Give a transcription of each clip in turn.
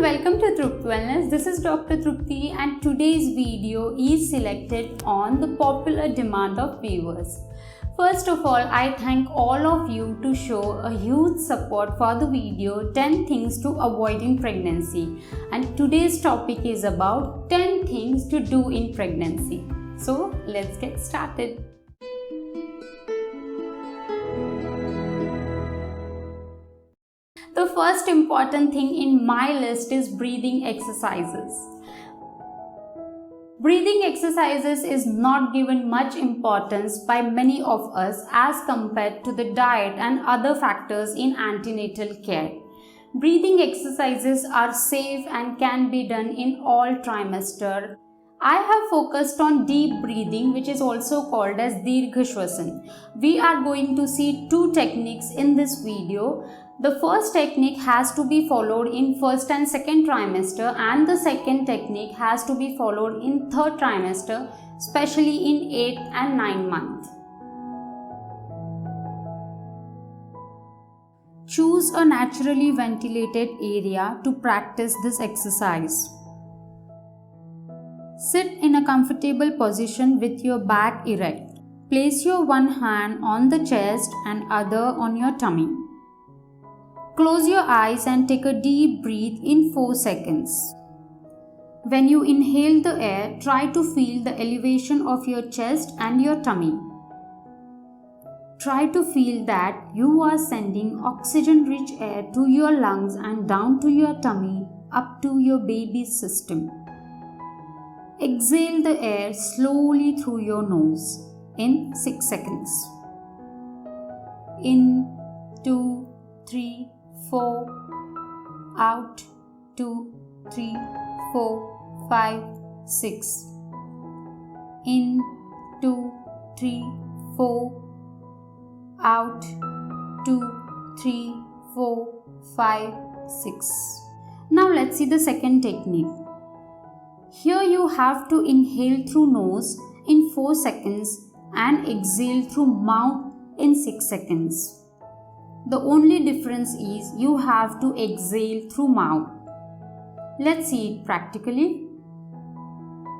welcome to Trupti Wellness. This is Dr. Trupti and today's video is selected on the popular demand of viewers. First of all, I thank all of you to show a huge support for the video 10 things to avoid in pregnancy. And today's topic is about 10 things to do in pregnancy. So let's get started. The first important thing in my list is breathing exercises. Breathing exercises is not given much importance by many of us as compared to the diet and other factors in antenatal care. Breathing exercises are safe and can be done in all trimester. I have focused on deep breathing, which is also called as Dirgha Shwasan. We are going to see two techniques in this video. The first technique has to be followed in first and second trimester, and the second technique has to be followed in third trimester, especially in 8th and 9th month. Choose a naturally ventilated area to practice this exercise. Sit in a comfortable position with your back erect. Place your one hand on the chest and other on your tummy. Close your eyes and take a deep breath in 4 seconds. When you inhale the air, try to feel the elevation of your chest and your tummy. Try to feel that you are sending oxygen-rich air to your lungs and down to your tummy up to your baby's system. Exhale the air slowly through your nose in 6 seconds. In, 2, 3, 4, out, 2, 3, 4, 5, 6. In, 2, 3, 4, out, 2, 3, 4, 5, 6. Now let's see the second technique. Here you have to inhale through nose in 4 seconds and exhale through mouth in 6 seconds. The only difference is you have to exhale through mouth. Let's see it practically.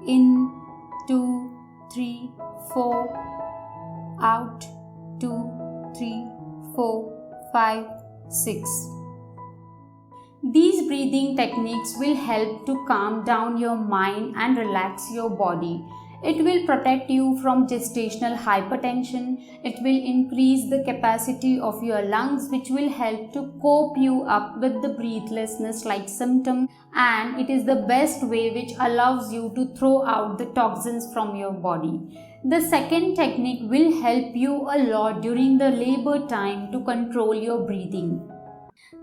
In, 2, 3, 4, out, 2, 3, 4, 5, 6. These breathing techniques will help to calm down your mind and relax your body. It will protect you from gestational hypertension. It will increase the capacity of your lungs, which will help to cope you up with the breathlessness like symptom, and it is the best way which allows you to throw out the toxins from your body. The second technique will help you a lot during the labor time to control your breathing.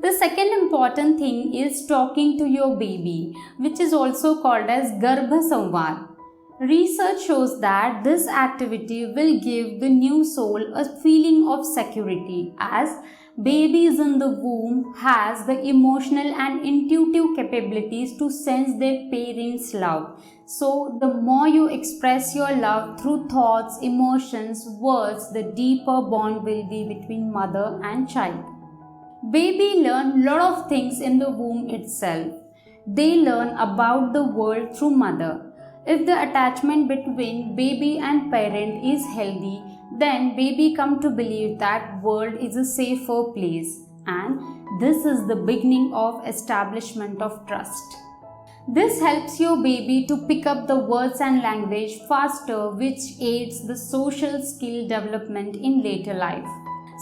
The second important thing is talking to your baby, which is also called as Garbha Samvad. Research shows that this activity will give the new soul a feeling of security, as babies in the womb has the emotional and intuitive capabilities to sense their parents' love. So the more you express your love through thoughts, emotions, words, the deeper bond will be between mother and child. Baby learn lot of things in the womb itself. They learn about the world through mother. If the attachment between baby and parent is healthy, then baby come to believe that world is a safer place, and this is the beginning of establishment of trust. This helps your baby to pick up the words and language faster, which aids the social skill development in later life.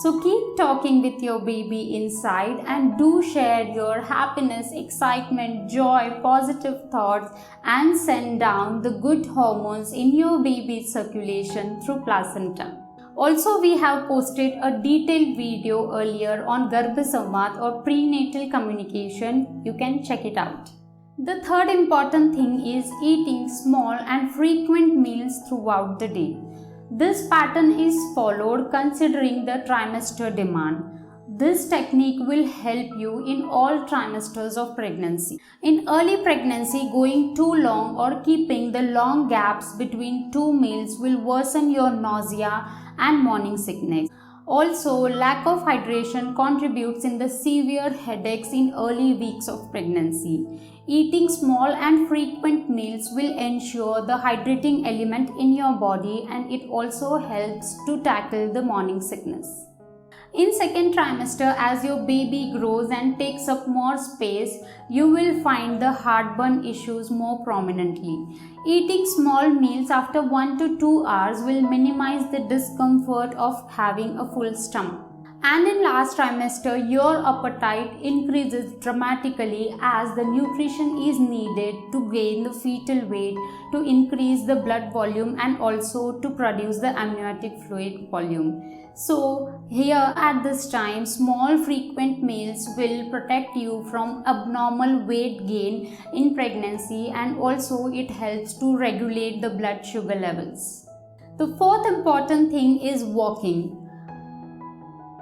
So keep talking with your baby inside and do share your happiness, excitement, joy, positive thoughts, and send down the good hormones in your baby's circulation through placenta. Also, we have posted a detailed video earlier on Garbha Samvad or prenatal communication. You can check it out. The third important thing is eating small and frequent meals throughout the day. This pattern is followed considering the trimester demand. This technique will help you in all trimesters of pregnancy. In early pregnancy, going too long or keeping the long gaps between two meals will worsen your nausea and morning sickness. Also, lack of hydration contributes in the severe headaches in early weeks of pregnancy. Eating small and frequent meals will ensure the hydrating element in your body, and it also helps to tackle the morning sickness. In second trimester, as your baby grows and takes up more space, you will find the heartburn issues more prominently. Eating small meals after 1 to 2 hours will minimize the discomfort of having a full stomach. And in last trimester, your appetite increases dramatically as the nutrition is needed to gain the fetal weight, to increase the blood volume, and also to produce the amniotic fluid volume. So here at this time, small frequent meals will protect you from abnormal weight gain in pregnancy, and also it helps to regulate the blood sugar levels. The fourth important thing is walking.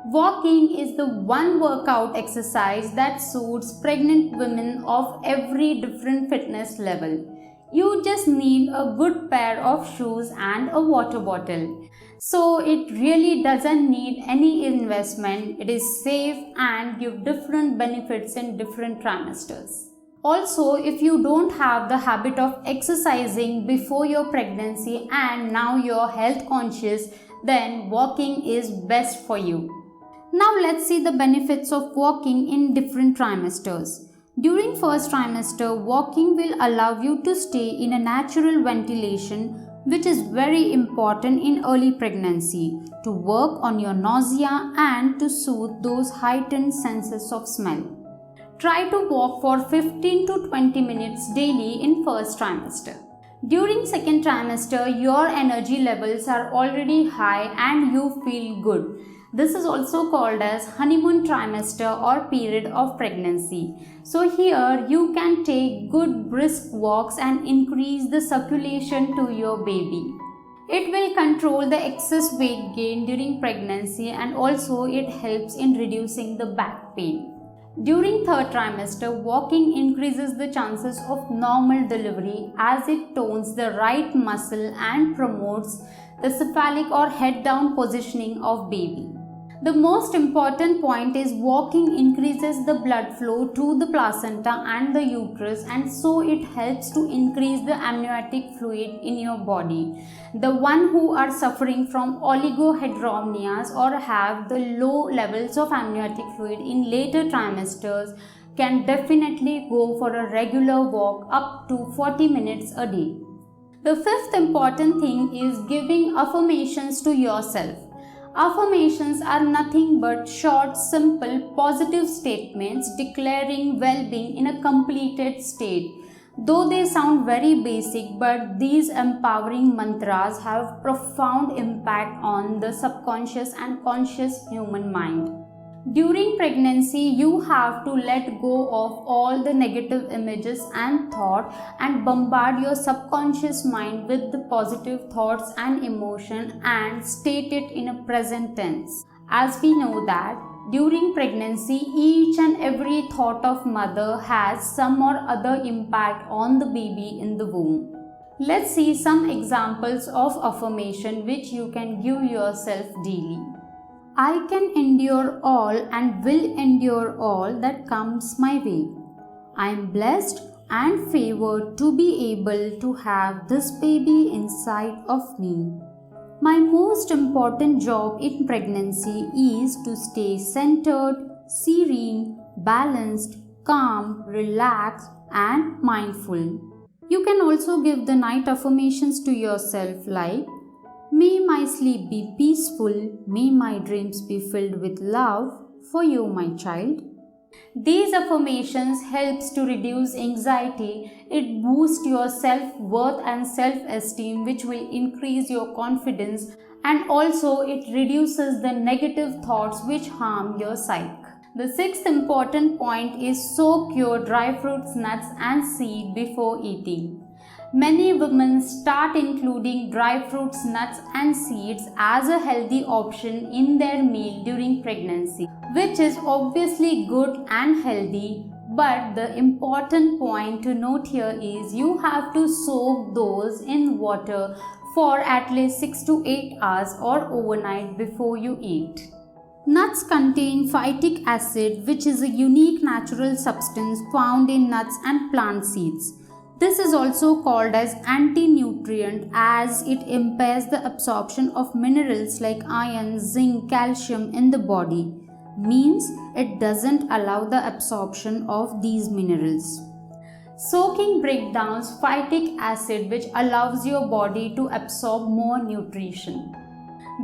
Walking is the one workout exercise that suits pregnant women of every different fitness level. You just need a good pair of shoes and a water bottle. So it really doesn't need any investment. It is safe and give different benefits in different trimesters. Also, if you don't have the habit of exercising before your pregnancy and now you're health conscious, then walking is best for you. Now let's see the benefits of walking in different trimesters. During first trimester, walking will allow you to stay in a natural ventilation, which is very important in early pregnancy, to work on your nausea and to soothe those heightened senses of smell. Try to walk for 15 to 20 minutes daily in first trimester. During second trimester, your energy levels are already high and you feel good. This is also called as honeymoon trimester or period of pregnancy. So here you can take good brisk walks and increase the circulation to your baby. It will control the excess weight gain during pregnancy, and also it helps in reducing the back pain. During third trimester, walking increases the chances of normal delivery as it tones the right muscle and promotes the cephalic or head down positioning of baby. The most important point is walking increases the blood flow to the placenta and the uterus, and so it helps to increase the amniotic fluid in your body. The one who are suffering from oligohydramnios or have the low levels of amniotic fluid in later trimesters can definitely go for a regular walk up to 40 minutes a day. The fifth important thing is giving affirmations to yourself. Affirmations are nothing but short, simple, positive statements declaring well-being in a completed state. Though they sound very basic, but these empowering mantras have profound impact on the subconscious and conscious human mind. During pregnancy, you have to let go of all the negative images and thought and bombard your subconscious mind with the positive thoughts and emotion and state it in a present tense. As we know that during pregnancy, each and every thought of mother has some or other impact on the baby in the womb. Let's see some examples of affirmation which you can give yourself daily. I can endure all and will endure all that comes my way. I am blessed and favored to be able to have this baby inside of me. My most important job in pregnancy is to stay centered, serene, balanced, calm, relaxed, and mindful. You can also give the night affirmations to yourself like, may my sleep be peaceful, may my dreams be filled with love for you, my child. These affirmations helps to reduce anxiety. It boosts your self-worth and self-esteem, which will increase your confidence, and also it reduces the negative thoughts which harm your psyche. The sixth important point is soak your dry fruits, nuts and seed before eating. Many women start including dry fruits, nuts and seeds as a healthy option in their meal during pregnancy, which is obviously good and healthy, but the important point to note here is you have to soak those in water for at least 6 to 8 hours or overnight before you eat. Nuts contain phytic acid, which is a unique natural substance found in nuts and plant seeds. This is also called as anti-nutrient as it impairs the absorption of minerals like iron, zinc, calcium in the body. Means it doesn't allow the absorption of these minerals. Soaking breaks down phytic acid, which allows your body to absorb more nutrition.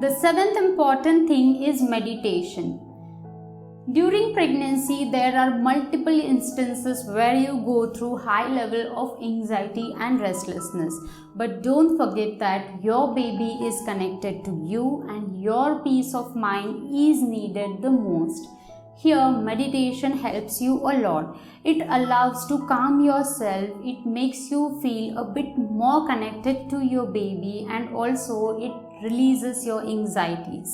The seventh important thing is meditation. During pregnancy, there are multiple instances where you go through high level of anxiety and restlessness. But don't forget that your baby is connected to you and your peace of mind is needed the most. Here, meditation helps you a lot. It allows to calm yourself. It makes you feel a bit more connected to your baby and also it releases your anxieties.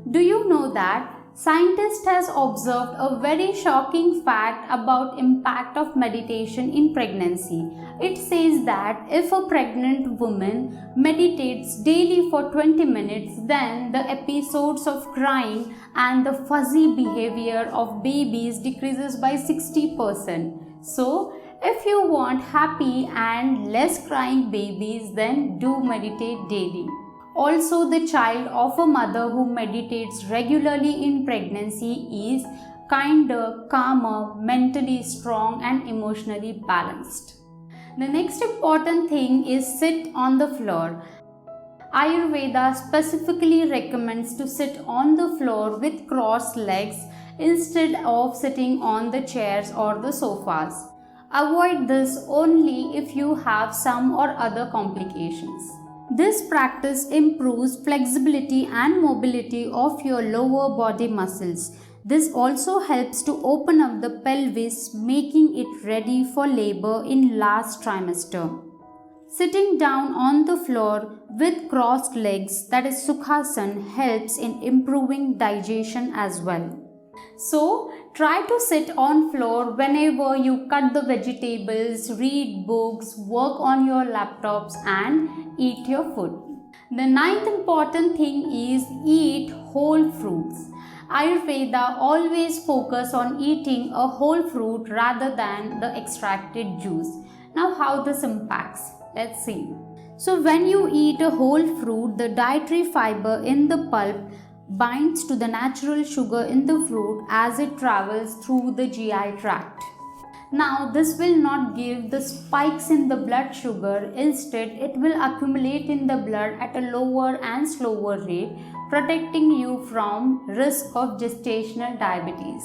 Do you know that scientists has observed a very shocking fact about impact of meditation in pregnancy. It says that if a pregnant woman meditates daily for 20 minutes, then the episodes of crying and the fuzzy behavior of babies decreases by 60%. So, if you want happy and less crying babies, then do meditate daily. Also, the child of a mother who meditates regularly in pregnancy is kinder, calmer, mentally strong and emotionally balanced. The next important thing is sit on the floor. Ayurveda specifically recommends to sit on the floor with crossed legs instead of sitting on the chairs or the sofas. Avoid this only if you have some or other complications. This practice improves flexibility and mobility of your lower body muscles. This also helps to open up the pelvis, making it ready for labor in last trimester. Sitting down on the floor with crossed legs, that is Sukhasana, helps in improving digestion as well. So, try to sit on floor whenever you cut the vegetables, read books, work on your laptops and eat your food. The ninth important thing is eat whole fruits. Ayurveda always focus on eating a whole fruit rather than the extracted juice. Now how this impacts? Let's see. So when you eat a whole fruit, the dietary fiber in the pulp binds to the natural sugar in the fruit as it travels through the GI tract. Now this will not give the spikes in the blood sugar, instead it will accumulate in the blood at a lower and slower rate, protecting you from risk of gestational diabetes.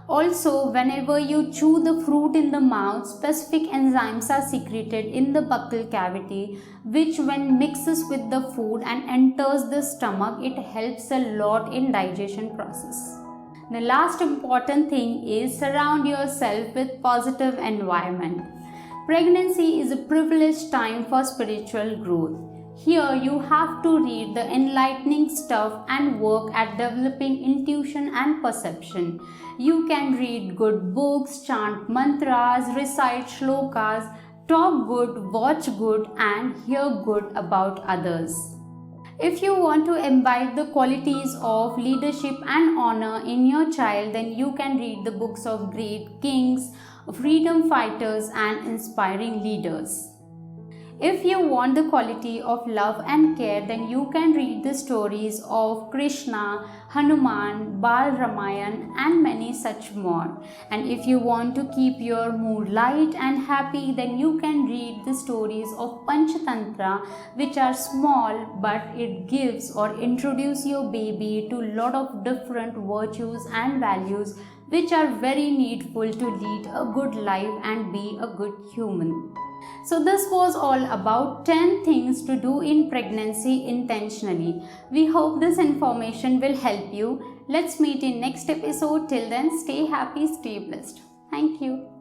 Also, whenever you chew the fruit in the mouth, specific enzymes are secreted in the buccal cavity, which when mixes with the food and enters the stomach, it helps a lot in digestion process. The last important thing is surround yourself with positive environment. Pregnancy is a privileged time for spiritual growth. Here you have to read the enlightening stuff and work at developing intuition and perception. You can read good books, chant mantras, recite shlokas, talk good, watch good and hear good about others. If you want to imbibe the qualities of leadership and honor in your child, then you can read the books of great kings, freedom fighters and inspiring leaders. If you want the quality of love and care, then you can read the stories of Krishna, Hanuman, Bal Ramayan and many such more. And if you want to keep your mood light and happy, then you can read the stories of Panchatantra, which are small but it gives or introduce your baby to a lot of different virtues and values which are very needful to lead a good life and be a good human. So this was all about 10 things to do in pregnancy intentionally. We hope this information will help you. Let's meet in next episode. Till then, stay happy, stay blessed. Thank you.